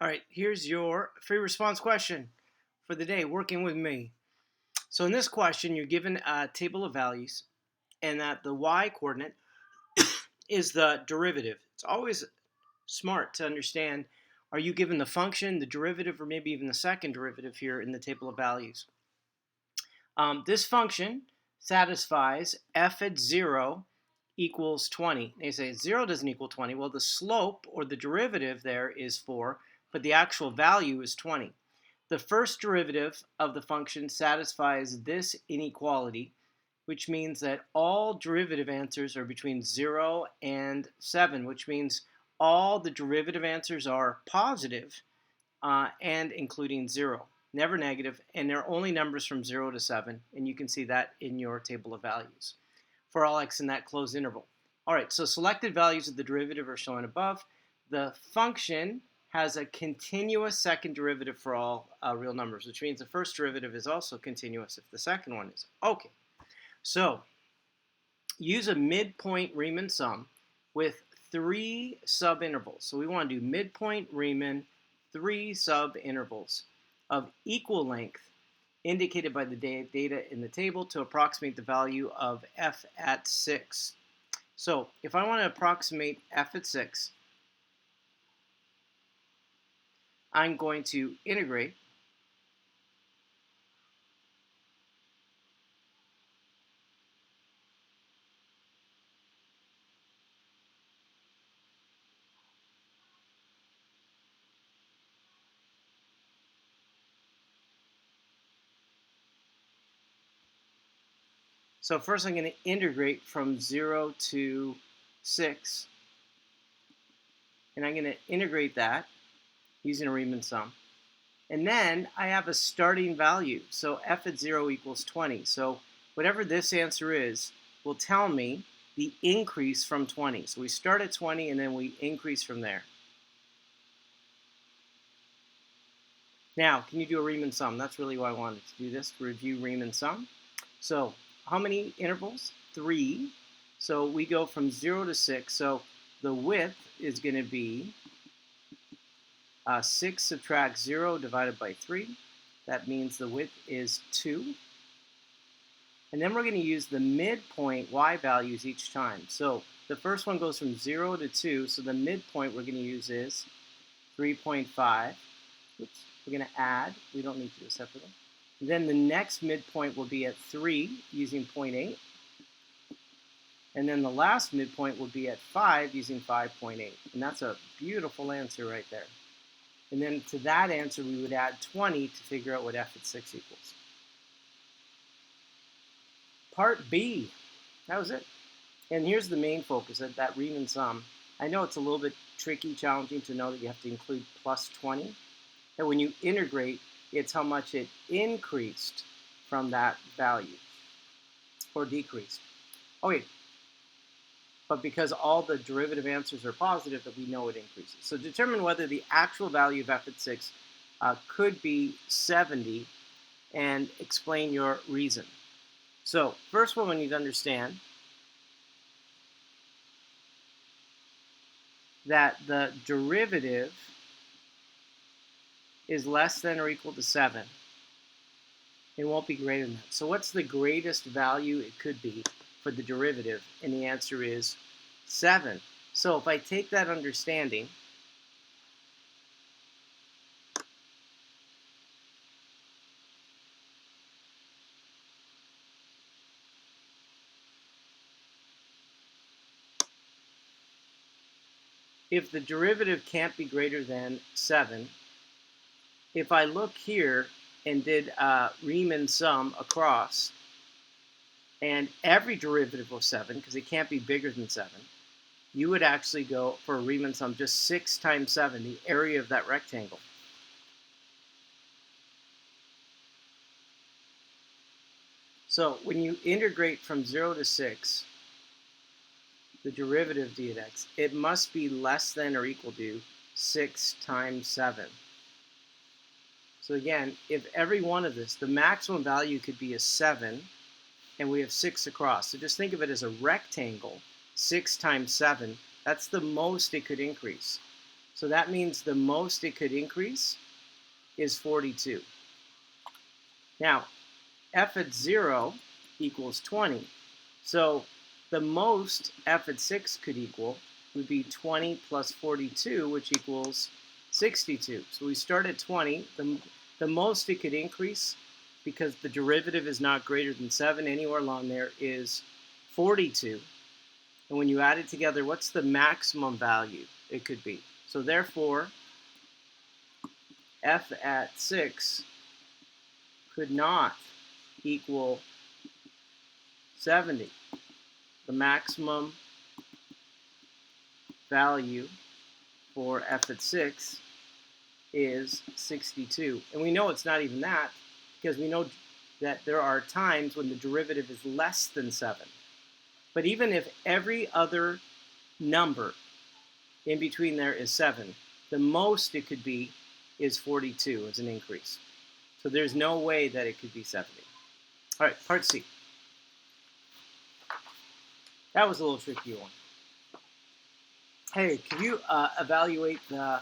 All right, here's your free response question for the day, working with me. So in this question, you're given a table of values and that the y coordinate is the derivative. It's always smart to understand, are you given the function, the derivative, or maybe even the second derivative here in the table of values? This function satisfies f at 0 equals 20. They say 0 doesn't equal 20. Well, the slope or the derivative there is 4, but the actual value is 20. The first derivative of the function satisfies this inequality, which means that all derivative answers are between 0 and 7, which means all the derivative answers are positive and including 0. Never negative, and they're only numbers from 0 to 7, and you can see that in your table of values for all x in that closed interval. All right, so selected values of the derivative are shown above. The function has a continuous second derivative for all real numbers, which means the first derivative is also continuous if the second one is. Okay, so use a midpoint Riemann sum with 3 subintervals. So we want to do midpoint Riemann 3 subintervals of equal length indicated by the data in the table to approximate the value of f at 6. So if I want to approximate f at 6, I'm going to integrate So first I'm going to integrate from 0 to 6. And I'm going to integrate that using a Riemann sum. And then I have a starting value. So f at 0 equals 20. So whatever this answer is will tell me the increase from 20. So we start at 20 and then we increase from there. Now, can you do a Riemann sum? That's really why I wanted to do this, to review Riemann sum. So how many intervals? 3. So we go from 0 to 6. So the width is going to be 6 subtract 0 divided by 3. That means the width is 2. And then we're going to use the midpoint y values each time. So the first one goes from 0 to 2. So the midpoint we're going to use is 3.5. Oops, we're going to add. We don't need to do it separately. Then the next midpoint will be at 3 using 0.8. And then the last midpoint will be at 5 using 5.8. And that's a beautiful answer right there. And then to that answer, we would add 20 to figure out what f at 6 equals. Part B. That was it. And here's the main focus, that Riemann sum. I know it's a little bit tricky, challenging to know that you have to include plus 20. And when you integrate, it's how much it increased from that value or decreased. Okay, but because all the derivative answers are positive, that we know it increases. So determine whether the actual value of f at 6 could be 70 and explain your reason. So first one we need to understand that the derivative is less than or equal to 7. It won't be greater than that. So what's the greatest value it could be for the derivative? And the answer is 7. So if I take that understanding, if the derivative can't be greater than 7, if I look here and did a Riemann sum across, and every derivative was 7, because it can't be bigger than 7, you would actually go for a Riemann sum just 6 times 7, the area of that rectangle. So when you integrate from 0 to 6, the derivative d of x, it must be less than or equal to 6 times 7. So again, if every one of this, the maximum value could be a 7, and we have 6 across. So just think of it as a rectangle, 6 times 7. That's the most it could increase. So that means the most it could increase is 42. Now, f at 0 equals 20. So the most f at 6 could equal would be 20 plus 42, which equals 62. So we start at 20. The most it could increase, because the derivative is not greater than 7 anywhere along there, is 42. And when you add it together, what's the maximum value it could be? So therefore, f at 6 could not equal 70. The maximum value for f at 6 is 62. And we know it's not even that, because we know that there are times when the derivative is less than 7. But even if every other number in between there is 7, the most it could be is 42 as an increase. So there's no way that it could be 70. All right, part C. That was a little tricky one. Hey, can you evaluate the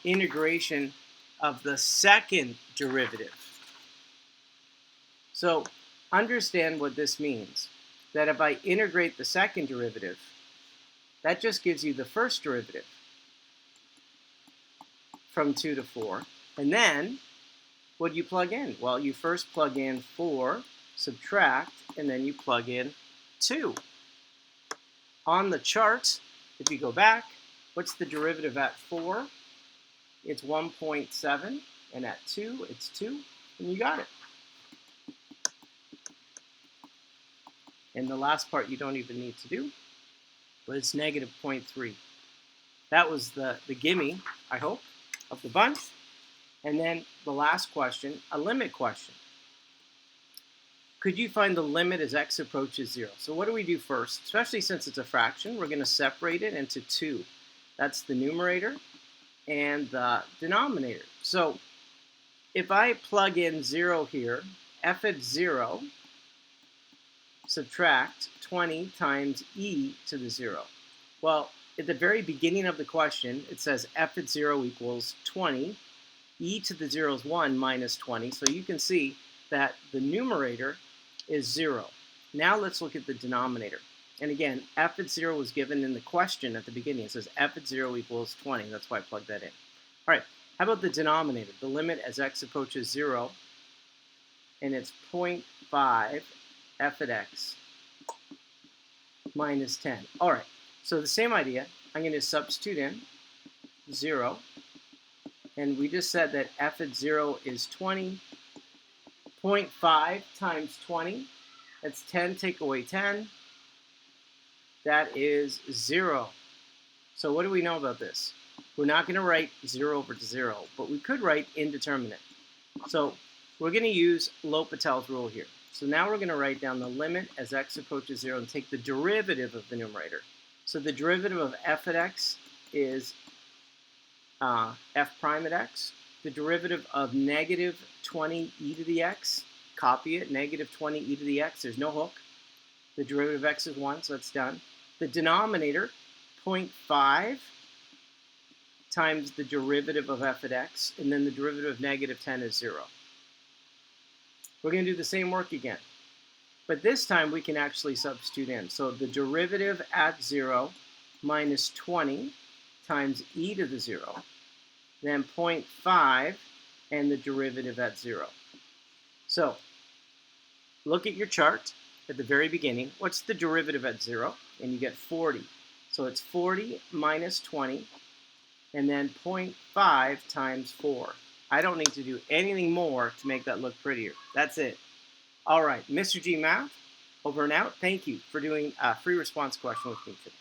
integration of the second derivative? So understand what this means. That if I integrate the second derivative, that just gives you the first derivative from 2 to 4. And then, what do you plug in? Well, you first plug in 4, subtract, and then you plug in 2. On the chart, if you go back, what's the derivative at 4? It's 1.7, and at 2, it's 2, and you got it. And the last part you don't even need to do, but it's negative 0.3. That was the gimme, I hope, of the bunch. And then the last question, a limit question. Could you find the limit as x approaches 0? So what do we do first? Especially since it's a fraction, we're going to separate it into 2. That's the numerator and the denominator. So if I plug in 0 here, f at 0, subtract 20 times e to the 0. Well, at the very beginning of the question, it says f at 0 equals 20. E to the 0 is 1 minus 20. So you can see that the numerator is 0. Now let's look at the denominator. And again, f at 0 was given in the question at the beginning. It says f at 0 equals 20. That's why I plugged that in. All right, how about the denominator? The limit as x approaches 0, and it's 0.5 f at x minus 10. All right, so the same idea. I'm going to substitute in 0. And we just said that f at 0 is 20. 0.5 times 20, that's 10, take away 10. That is 0. So what do we know about this? We're not going to write 0 over to 0, but we could write indeterminate. So we're going to use L'Hopital's rule here. So now we're going to write down the limit as x approaches 0 and take the derivative of the numerator. So the derivative of f at x is f prime at x. The derivative of negative 20 e to the x, copy it, negative 20 e to the x, there's no hook. The derivative of x is 1, so that's done. The denominator, 0.5 times the derivative of f at x, and then the derivative of negative 10 is 0. We're going to do the same work again. But this time we can actually substitute in. So the derivative at 0 minus 20 times e to the 0, then 0.5 and the derivative at 0. So look at your chart at the very beginning. What's the derivative at 0? And you get 40. So it's 40 minus 20 and then 0.5 times 4. I don't need to do anything more to make that look prettier. That's it. All right, Mr. G Math, over and out. Thank you for doing a free response question with me today.